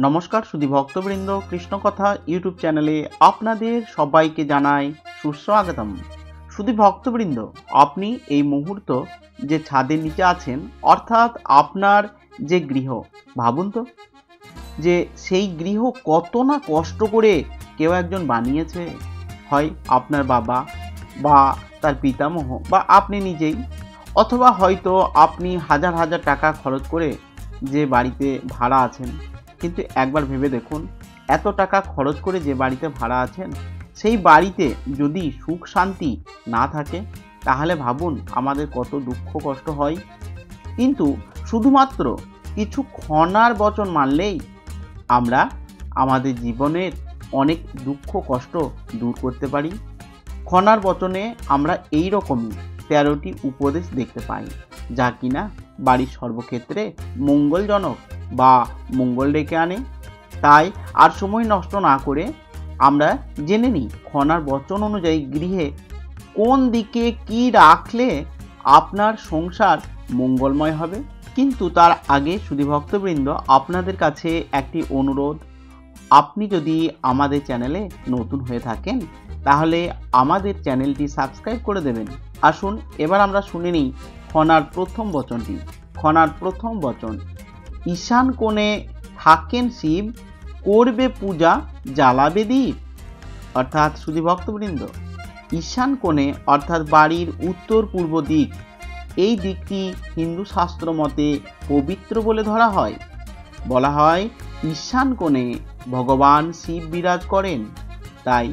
নমস্কার সুধী ভক্তবৃন্দ, কৃষ্ণকথা ইউটিউব চ্যানেলে আপনাদের সবাইকে জানাই সুস্বাগতম। সুধী ভক্তবৃন্দ, আপনি এই মুহূর্ত যে ছাদের নিচে আছেন, অর্থাৎ আপনার যে গৃহ, ভাবুন তো যে সেই গৃহ কত না কষ্ট করে কেউ একজন বানিয়েছে। হয় আপনার বাবা বা তার পিতামহ বা আপনি নিজেই, অথবা হয়তো আপনি হাজার হাজার টাকা খরচ করে যে বাড়িতে ভাড়া আছেন। কিন্তু একবার ভেবে দেখুন, এত টাকা খরচ করে যে বাড়িতে ভাড়া আছেন, সেই বাড়িতে যদি সুখ শান্তি না থাকে, তাহলে ভাবুন আমাদের কত দুঃখ কষ্ট হয়। কিন্তু শুধুমাত্র কিছু ক্ষণার বচন মানলেই আমরা আমাদের জীবনের অনেক দুঃখ কষ্ট দূর করতে পারি। ক্ষণার বচনে আমরা এই রকমই 13টি উপদেশ দেখতে পাই, যা কিনা বাড়ির সর্বক্ষেত্রে মঙ্গলজনক বা মঙ্গল ডেকে আনে। তাই আর সময় নষ্ট না করে আমরা জেনে নিই ক্ষণার বচন অনুযায়ী গৃহে কোন দিকে কি রাখলে আপনার সংসার মঙ্গলময় হবে। কিন্তু তার আগে সুধী ভক্তবৃন্দ, আপনাদের কাছে একটি অনুরোধ, আপনি যদি আমাদের চ্যানেলে নতুন হয়ে থাকেন তাহলে আমাদের চ্যানেলটি সাবস্ক্রাইব করে দেবেন। আসুন এবার আমরা শুনে নিই ক্ষণার প্রথম বচনটি। ক্ষণার প্রথম বচন, ঈশান কোণে থাকেন শিব, করবে পূজা জ্বালাবে দীপ। অর্থাৎ সুধী ভক্তবৃন্দ, ঈশান কোণে অর্থাৎ বাড়ির উত্তর পূর্ব দিক, এই দিকটি হিন্দু শাস্ত্র মতে পবিত্র বলে ধরা হয়। বলা হয় ঈশান কোণে ভগবান শিব বিরাজ করেন। তাই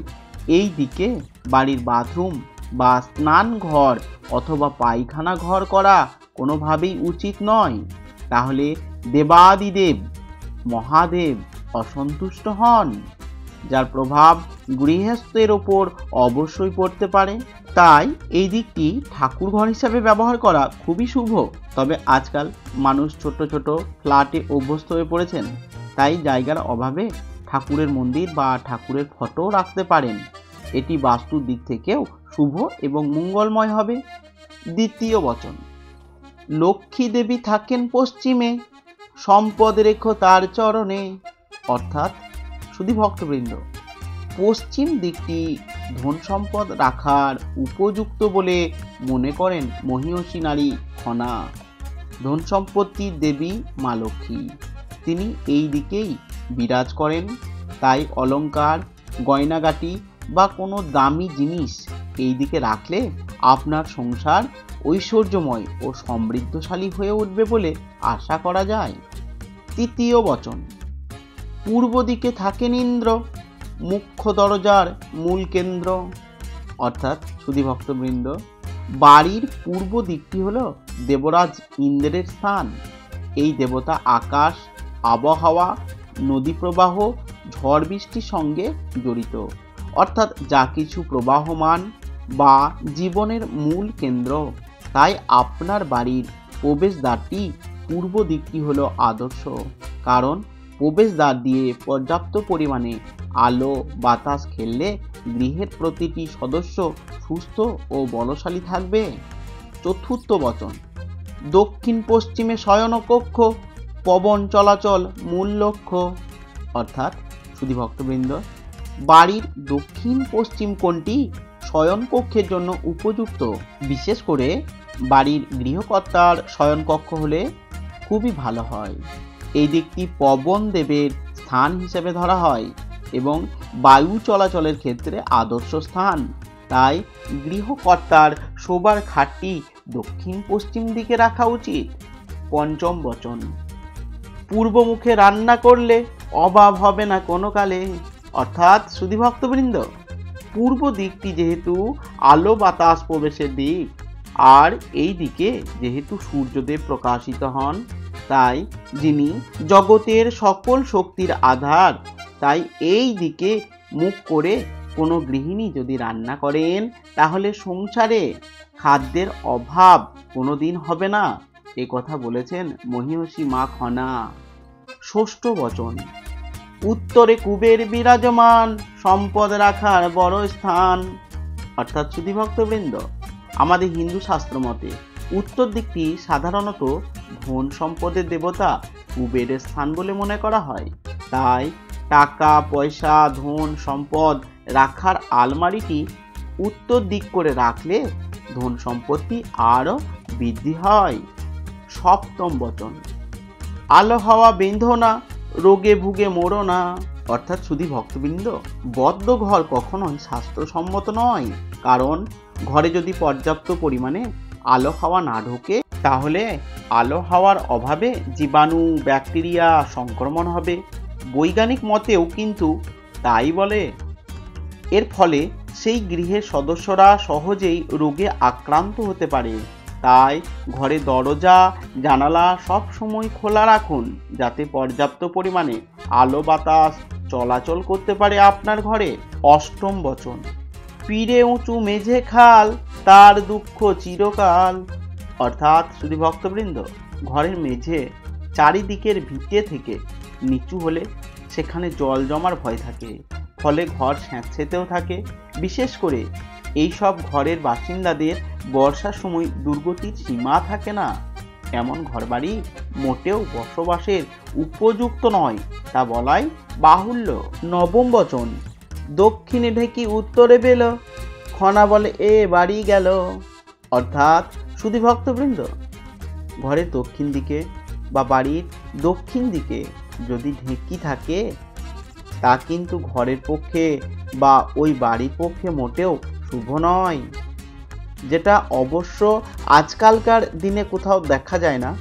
এই দিকে বাড়ির বাথরুম বা স্নান ঘর অথবা পায়খানা ঘর করা কোনোভাবেই উচিত নয়। তাহলে দেবাদিদেব মহাদেব অসন্তুষ্ট হন, যার প্রভাব গৃহস্থের ওপর অবশ্যই পড়তে পারে। তাই এই দিকটি ঠাকুর ঘর হিসাবে ব্যবহার করা খুবই শুভ। তবে আজকাল মানুষ ছোট ছোট ফ্ল্যাটে অভ্যস্ত হয়ে পড়েছেন, তাই জায়গার অভাবে ঠাকুরের মন্দির বা ঠাকুরের ফটো রাখতে পারেন। এটি বাস্তুর দিক থেকেও শুভ এবং মঙ্গলময় হবে। দ্বিতীয় বচন, লক্ষ্মী দেবী থাকেন পশ্চিমে, সম্পদ রেখো তার চরণে। অর্থাৎ সুধী ভক্তবৃন্দ, পশ্চিম দিকটি ধন সম্পদ রাখার উপযুক্ত বলে মনে করেন মহীয়সী নারী ক্ষণা। ধন সম্পত্তির দেবী মা লক্ষ্মী, তিনি এই দিকেই বিরাজ করেন। তাই অলংকার, গয়নাগাটি বা কোনো দামি জিনিস এই দিকে রাখলে আপনার সংসার ঐশ্বর্যময় ও সমৃদ্ধশালী হয়ে উঠবে বলে আশা করা যায়। তৃতীয় বচন, পূর্ব দিকে থাকেন ইন্দ্র, মুখ্য দরজার মূল কেন্দ্র। অর্থাৎ সুধী ভক্তবৃন্দ, বাড়ির পূর্ব দিকটি হলো দেবরাজ ইন্দ্রের স্থান। এই দেবতা আকাশ, আবহাওয়া, নদী প্রবাহ, ঝড় বৃষ্টির সঙ্গে জড়িত। অর্থাৎ যা কিছু প্রবাহমান বা জীবনের মূল কেন্দ্র। তাই আপনার বাড়ির প্রবেশদ্বারটি পূর্ব দিকটি হলো আদর্শ, কারণ প্রবেশদ্বার দিয়ে পর্যাপ্ত পরিমাণে আলো বাতাস খেললে গৃহের প্রতিটি সদস্য সুস্থ ও বলশালী থাকবে। চতুর্থ বচন, দক্ষিণ পশ্চিমে শয়নকক্ষ, পবন চলাচল মূল লক্ষ্য। অর্থাৎ সুধী ভক্তবৃন্দ, বাড়ির দক্ষিণ পশ্চিম কোণটি শয়নকক্ষের জন্য উপযুক্ত। বিশেষ করে বাড়ির গৃহকর্তার শয়নকক্ষ হলে খুবই ভালো হয়। এই দিকটি পবন দেবের স্থান হিসেবে ধরা হয় এবং বায়ু চলাচলের ক্ষেত্রে আদর্শ স্থান। তাই গৃহকর্তার শোবার খাটটি দক্ষিণ পশ্চিম দিকে রাখা উচিত। পঞ্চম বচন, পূর্বমুখে রান্না করলে অভাব হবে না কোনো কালে। অর্থাৎ সুধী ভক্তবৃন্দ, পূর্ব দিকটি যেহেতু আলো বাতাস প্রবেশের দিক, আর এই দিকে যেহেতু সূর্যদেব প্রকাশিত হন, তাই যিনি জগতের সকল শক্তির আধার, তাই এই দিকে মুখ করে কোনো গৃহিণী যদি রান্না করেন তাহলে সংসারে খাদ্যের অভাব কোনোদিন হবে না। এ কথা বলেছেন মহীয়সী মা ক্ষণা। ষষ্ঠ বচন, উত্তরে কুবের বিরাজমান, সম্পদ রাখার বড় স্থান। অর্থাৎ সুধী ভক্তবৃন্দ, আমাদের হিন্দু শাস্ত্র মতে উত্তর দিকটি সাধারণত ধন সম্পদের দেবতা কুবেরের স্থান বলে মনে করা হয়। তাই টাকা পয়সা ধন সম্পদ রাখার আলমারিটি উত্তর দিক করে রাখলে ধন সম্পত্তি আরো বৃদ্ধি হয়। সপ্তম বচন, আলো হাওয়া বেঁধো না, রোগে ভুগে মরো না। অর্থাৎ শুধু ভক্তবৃন্দ, বদ্ধ ঘর কখনোই স্বাস্থ্যসম্মত নয়। কারণ ঘরে যদি পর্যাপ্ত পরিমাণে আলো হাওয়া না ঢোকে, তাহলে আলো হাওয়ার অভাবে জীবাণু ব্যাকটেরিয়া সংক্রমণ হবে। বৈজ্ঞানিক মতেও কিন্তু তাই বলে। এর ফলে সেই গৃহের সদস্যরা সহজেই রোগে আক্রান্ত হতে পারে। তাই ঘরে দরজা জানালা সব সময় খোলা রাখুন, যাতে পর্যাপ্ত পরিমাণে আলো বাতাস চলাচল করতে পারে আপনার ঘরে। অষ্টম বচন, পীরে উঁচু মেঝে খাল, তার দুঃখ চিরকাল। অর্থাৎ শুধু ভক্তবৃন্দ, ঘরের মেঝে চারিদিকের ভিটে থেকে নিচু হলে সেখানে জল জমার ভয় থাকে, ফলে ঘর স্যাঁতসেঁতেও থাকে। বিশেষ করে এই সব ঘরের বাসিন্দাদের বর্ষার সময় দুর্গতির সীমা থাকে না। এমন ঘরবাড়ি মোটেও বসবাসের উপযুক্ত নয়, তা বলাই বাহুল্য। নবম বচন, দক্ষিণে ঢেকি উত্তরে পেল, খনা বলে এ বাড়ি গেল। অর্থাৎ শুধু ভক্তবৃন্দ, ঘরের দক্ষিণ দিকে বা বাড়ির দক্ষিণ দিকে যদি ঢেকি থাকে, তা কিন্তু ঘরের পক্ষে বা ওই বাড়ির পক্ষে মোটেও শুভ নয়। যেটা অবশ্য আজকালকার দিনে কোথাও দেখা যায় না,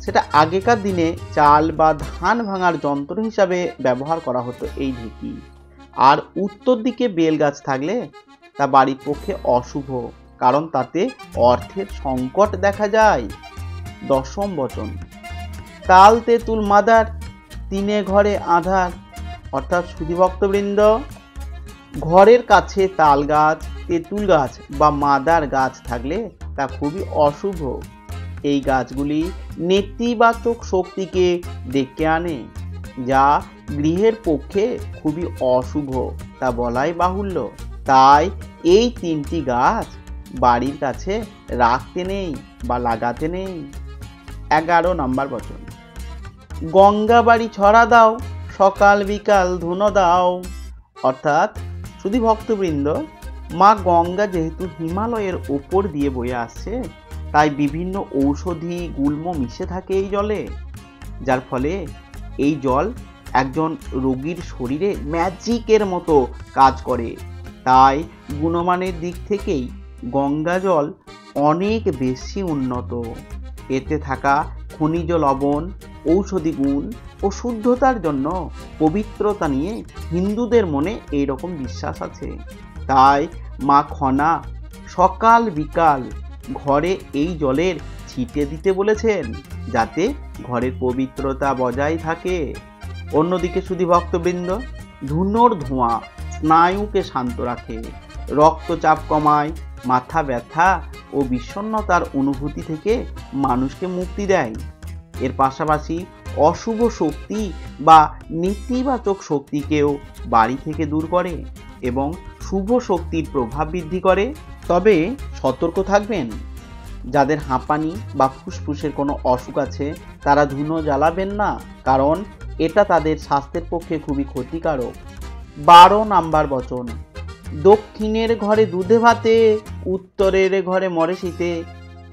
সেটা আগেকার দিনে চাল বা ধান ভাঙার যন্ত্র হিসাবে ব্যবহার করা হতো এই ঢেকি। আর উত্তর দিকে বেল গাছ থাকলে তা বাড়ির পক্ষে অশুভ, কারণ তাতে অর্থের সংকট দেখা যায়। দশম বচন, তাল তেঁতুল মাদার, তিনে ঘরে আধার। অর্থাৎ শুধু ভক্তবৃন্দ, ঘরের কাছে তাল গাছ তেঁতুল গাছ বা মাদার গাছ থাকলে তা খুবই অশুভ। এই গাছগুলি নেতিবাচক শক্তিকে ডেকে আনে, যা গৃহের পক্ষে খুবই অশুভ, তা বলাই বাহুল্য। তাই এই তিনটি গাছ বাড়ির কাছে রাখতে নেই বা লাগাতে নেই। 11 নম্বর বচন, গঙ্গা বাড়ি ছড়া দাও, সকাল বিকাল ধুনো দাও। অর্থাৎ শুধু ভক্তবৃন্দ, মা গঙ্গা যেহেতু হিমালয়ের ওপর দিয়ে বয়ে আসছে, তাই বিভিন্ন ঔষধি গুল্ম মিশে থাকে এই জলে, যার ফলে এই জল একজন রোগীর শরীরে ম্যাজিকের মতো কাজ করে। তাই গুণমানের দিক থেকেই গঙ্গা জল অনেক বেশি উন্নত। এতে থাকা খনিজ লবণ, ঔষধি গুণ ও শুদ্ধতার জন্য পবিত্রতা নিয়ে হিন্দুদের মনে এই রকম বিশ্বাস আছে। তাই মা খনা সকাল বিকাল ঘরে এই জলের ছিটে দিতে বলেছেন, যাতে ঘরের পবিত্রতা বজায় থাকে। অন্যদিকে শুধু ভক্তবৃন্দ, ধুনোর ধোঁয়া স্নায়ুকে শান্ত রাখে, রক্তচাপ কমায়, মাথা ব্যথা ও বিষণ্ণতার অনুভূতি থেকে মানুষকে মুক্তি দেয়। এর পাশাপাশি অশুভ শক্তি বা নেতিবাচক শক্তিকেও বাড়ি থেকে দূর করে এবং শুভ শক্তির প্রভাব বৃদ্ধি করে। তবে সতর্ক থাকবেন, যাদের হাঁপানি বা ফুসফুসের কোনো অসুখ আছে তারা ধুনো জ্বালাবেন না, কারণ এটা তাদের স্বাস্থ্যের পক্ষে খুবই ক্ষতিকারক। 12 নাম্বার বচন, দক্ষিণের ঘরে দুধে ভাতে, উত্তরের ঘরে মরে শীতে,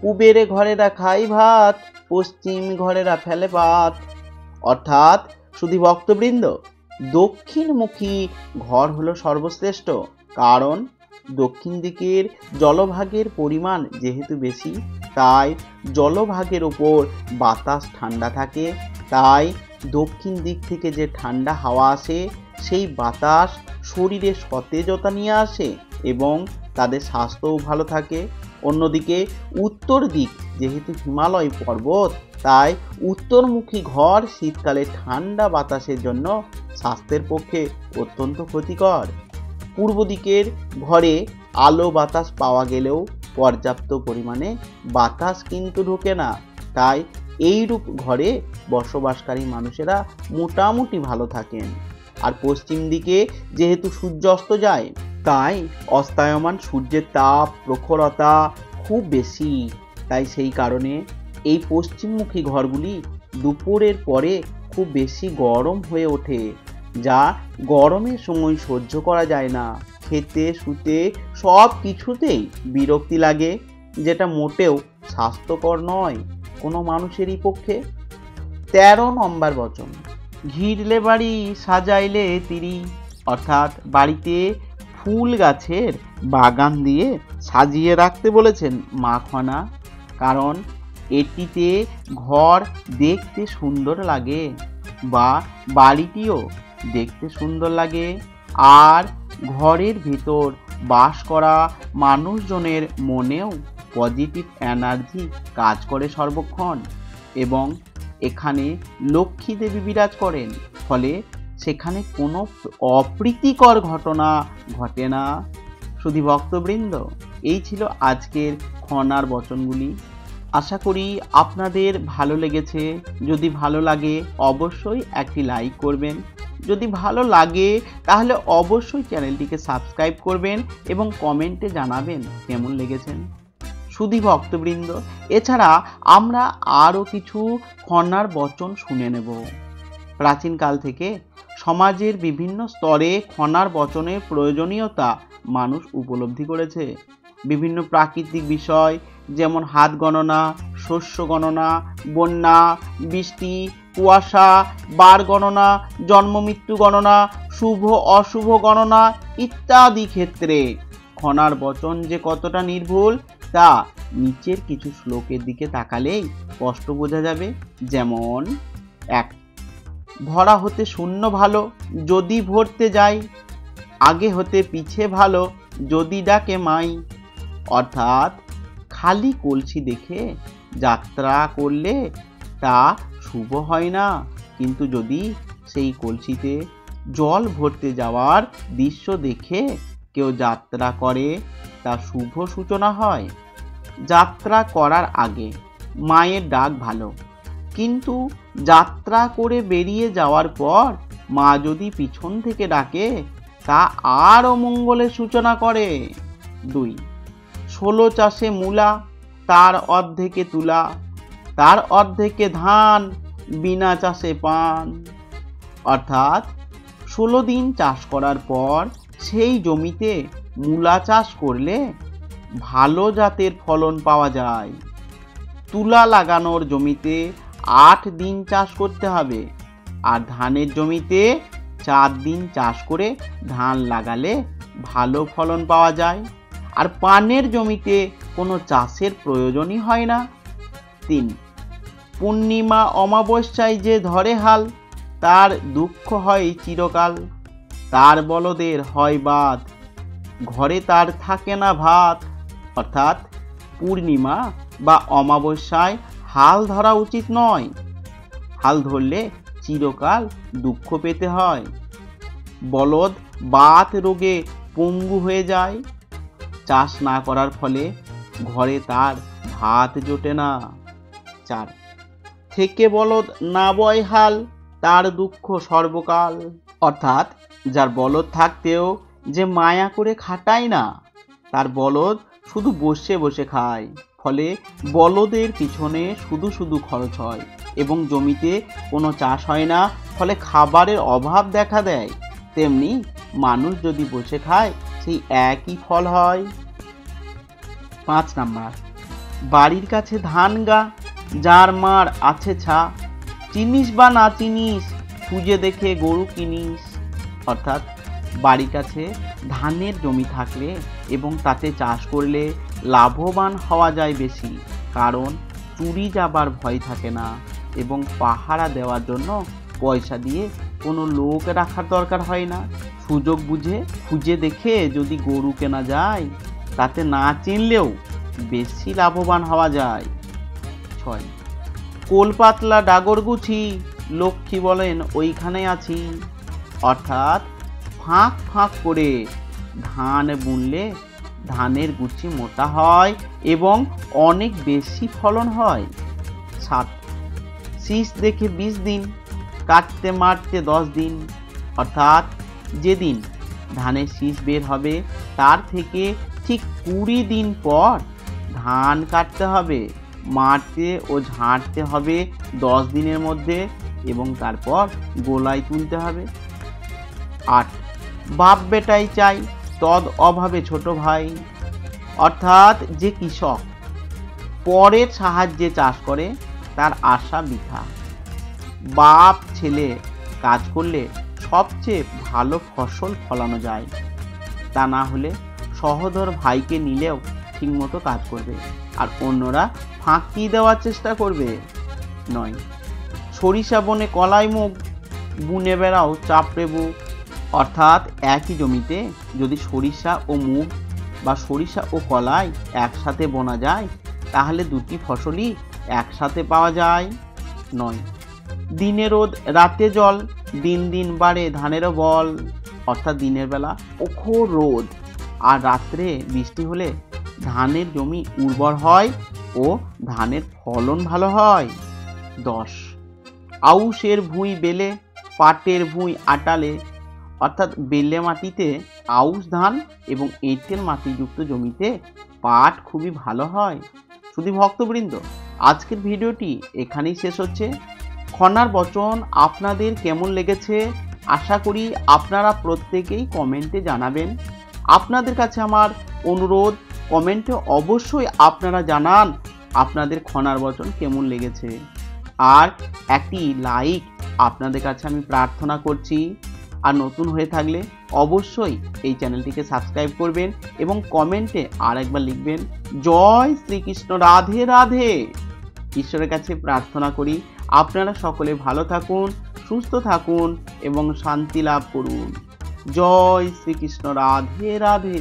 পূবের ঘরেরা খাই ভাত, পশ্চিম ঘরেরা ফেলে পাত। অর্থাৎ শুধু ভক্তবৃন্দ, দক্ষিণমুখী ঘর হলো সর্বশ্রেষ্ঠ, কারণ দক্ষিণ দিকের জলভাগের পরিমাণ যেহেতু বেশি, তাই জলভাগের ওপর বাতাস ঠান্ডা থাকে। তাই দক্ষিণ দিক থেকে যে ঠান্ডা হাওয়া আসে, সেই বাতাস শরীরে সতেজতা নিয়ে আসে এবং তাদের স্বাস্থ্যও ভালো থাকে। অন্যদিকে উত্তর দিক যেহেতু হিমালয় পর্বত, তাই উত্তরমুখী ঘর শীতকালে ঠান্ডা বাতাসের জন্য স্বাস্থ্যের পক্ষে অত্যন্ত ক্ষতিকর। পূর্ব দিকের ঘরে আলো বাতাস পাওয়া গেলেও পর্যাপ্ত পরিমাণে বাতাস কিন্তু ঢোকে না, তাই এইরূপ ঘরে বসবাসকারী মানুষেরা মোটামুটি ভালো থাকেন। আর পশ্চিম দিকে যেহেতু সূর্য অস্ত যায়, তাই অস্তায়মান সূর্যের তাপ প্রখরতা খুব বেশি, তাই সেই কারণে এই পশ্চিমমুখী ঘরগুলি দুপুরের পরে খুব বেশি গরম হয়ে ওঠে, যা গরমের সময় সহ্য করা যায় না। খেতে শুতে সব কিছুতেই বিরক্তি লাগে, যেটা মোটেও স্বাস্থ্যকর নয় কোনো মানুষেরই পক্ষে। 13 নম্বর বচন, ঘিরলে বাড়ি সাজাইলে তিরি, অর্থাৎ বাড়িতে ফুল গাছের বাগান দিয়ে সাজিয়ে রাখতে বলেছেন মা খনা, কারণ এটিতে ঘর দেখতে সুন্দর লাগে বা বাড়িটিও দেখতে সুন্দর লাগে, আর ঘরের ভিতর বাস করা মানুষজনের মনেও পজিটিভ এনার্জি কাজ করে সর্বক্ষণ, এবং এখানে লক্ষ্মী দেবী বিরাজ করেন, ফলে সেখানে কোনো অপ্রীতিকর ঘটনা ঘটে না। শুধু ভক্তবৃন্দ, এই ছিল আজকের খনার বচনগুলি। আশা করি আপনাদের ভালো লেগেছে। যদি ভালো লাগে অবশ্যই একটি লাইক করবেন, যদি ভালো লাগে তাহলে অবশ্যই চ্যানেলটিকে সাবস্ক্রাইব করবেন এবং কমেন্টে জানাবেন কেমন লেগেছেন। শুধু ভক্তবৃন্দ, এছাড়া আমরা আরও কিছু খনার বচন শুনে নেব। প্রাচীনকাল থেকে সমাজের বিভিন্ন স্তরে খনার বচনের প্রয়োজনীয়তা মানুষ উপলব্ধি করেছে। বিভিন্ন প্রাকৃতিক বিষয় যেমন হাত গণনা, শস্য গণনা, বন্যা, বৃষ্টি, কুয়াশা, বার গণনা, জন্ম মৃত্যু গণনা, শুভ অশুভ গণনা ইত্যাদি ক্ষেত্রে খনার বচন যে কতটা নির্ভুল তা নিচের কিছু শ্লোকের দিকে তাকালেই স্পষ্ট বোঝা যাবে। যেমন 1, ভরা হতে শূন্য ভালো যদি ভরতে যাই, আগে হতে পিছে ভালো যদি ডাকে মাই, অর্থাৎ খালি কলসি দেখে যাত্রা করলে তা শুভ হয় না, কিন্তু যদি সেই কলসিতে জল ভরতে যাওয়ার দৃশ্য দেখে কেউ যাত্রা করে তা শুভ সূচনা হয়। যাত্রা করার আগে মায়ের ডাক ভালো, কিন্তু যাত্রা করে বেরিয়ে যাওয়ার পর মা যদি পিছন থেকে ডাকে তা আর অমঙ্গলের সূচনা করে। 2, 16 চাষে মূলা তার অর্ধেকে তুলা, তার অর্ধেকে ধান বিনা চাষে পান, অর্থাৎ 16 দিন চাষ করার পর সেই জমিতে মূলা চাষ করলে ভালো জাতের ফলন পাওয়া যায়। তুলা লাগানোর জমিতে 8 দিন চাষ করতে হবে, আর ধানের জমিতে 4 দিন চাষ করে ধান লাগালে ভালো ফলন পাওয়া যায়, আর পানের জমিতে কোনো চাষের প্রয়োজনই হয় না। 3, পূর্ণিমা অমাবস্যায় যে ধরে হাল তার দুঃখ হয় চিরকাল, তার বলদের হয় বাদ, ঘরে তার থাকে না ভাত, অর্থাৎ পূর্ণিমা বা অমাবস্যায় হাল ধরা উচিত নয়, হাল ধরলে চিরকাল দুঃখ পেতে হয়। বলদ বাত রোগে পঙ্গু হয়ে যায়, চাষ না করার ফলে ঘরে তার ভাত জোটে না। 4, থেকে বলদ না বয় হাল তার দুঃখ সর্বকাল, অর্থাৎ যার বলদ থাকতেও যে মায়া করে খাটায় না, তার বলদ শুধু বসে বসে খায়, ফলে বলদের পিছনে শুধু শুধু খরচ হয় এবং জমিতে কোনো চাষ হয় না, ফলে খাবারের অভাব দেখা দেয়। তেমনি মানুষ যদি বসে খায় সেই একই ফল হয়। 5 নাম্বার, বাড়ির কাছে ধান গা যার মার আছে ছা, চিনিস বা না চিনিস খুঁজে দেখে গরু কিনিস, অর্থাৎ বাড়ির কাছে ধানের জমি থাকলে এবং তাতে চাষ করলে লাভবান হওয়া যায় বেশি, কারণ চুরি যাবার ভয় থাকে না এবং পাহারা দেওয়ার জন্য পয়সা দিয়ে কোনো লোক রাখার দরকার হয় না। সুযোগ বুঝে খুঁজে দেখে যদি গরু কেনা যায় তাতে না চিনলেও বেশি লাভবান হওয়া যায়। 6, কোল পাতলা ডাগর গুছি লক্ষ্মী বলেন ওইখানে আছি, অর্থাৎ ফাঁক ফাঁক করে ধান বুনলে ধানের গুছি মোটা হয় এবং অনেক বেশি ফলন হয়। 7, শীষ দেখে 20 দিন কাটতে মারতে 10 দিন, অর্থাৎ যেদিন ধানের শীষ বের হবে তার থেকে ঠিক 20 দিন পর ধান কাটতে হবে, মারতে ও ঝাড়তে হবে 10 দিনের মধ্যে, এবং তারপর গোলায় তুলতে হবে। 8 বাপ বেটাই চাই তদ অভাবে ছোট ভাই, অর্থাৎ যে কৃষক পরের সাহায্যে চাষ করে তার আশা বৃথা। বাপ ছেলে কাজ করলে সবচেয়ে ভালো ফসল ফলানো যায়, তা না হলে সহোদর ভাইকে নিলেও ঠিকমতো কাজ করবে আর অন্যরা ফাঁকি দেওয়ার চেষ্টা করবে। 9 সরিষা বনে কলাই মুখ, বুনে বেড়াও চাপড়ে বুক, অর্থাৎ একই জমিতে যদি সরিষা ও মুগ বা সরিষা ও কলাই একসাথে বোনা যায় তাহলে দুটি ফসলই একসাথে পাওয়া যায়। 9 দিনে রোদ রাতে জল, দিন দিন বাড়ে ধানেরও বল, অর্থাৎ দিনের বেলা প্রখর রোদ আর রাত্রে বৃষ্টি হলে ধানের জমি উর্বর হয় ও ধানের ফলন ভালো হয়। 10 আউশের ভুঁই বেলে পাটের ভুঁই আটালে, অর্থাৎ বেলে মাটিতে আউশ ধান এবং এঁটেল মাটিযুক্ত জমিতে পাট খুবই ভালো হয়। শুধু ভক্তবৃন্দ, আজকের ভিডিওটি এখানেই শেষ হচ্ছে। খনার বচন আপনাদের কেমন লেগেছে আশা করি আপনারা প্রত্যেকেই কমেন্টে জানাবেন। আপনাদের কাছে আমার অনুরোধ, কমেন্টে অবশ্যই আপনারা জানান আপনাদের খনার বচন কেমন লেগেছে, আর একটি লাইক আপনাদের কাছে আমি প্রার্থনা করছি। আর নতুন হয়ে থাকলে অবশ্যই এই চ্যানেলটিকে সাবস্ক্রাইব করবেন এবং কমেন্টে আরেকবার লিখবেন জয় শ্রীকৃষ্ণ, রাধে রাধে। ঈশ্বরের কাছে প্রার্থনা করি আপনারা সকলে ভালো থাকুন, সুস্থ থাকুন এবং শান্তি লাভ করুন। জয় শ্রীকৃষ্ণ, রাধে রাধে।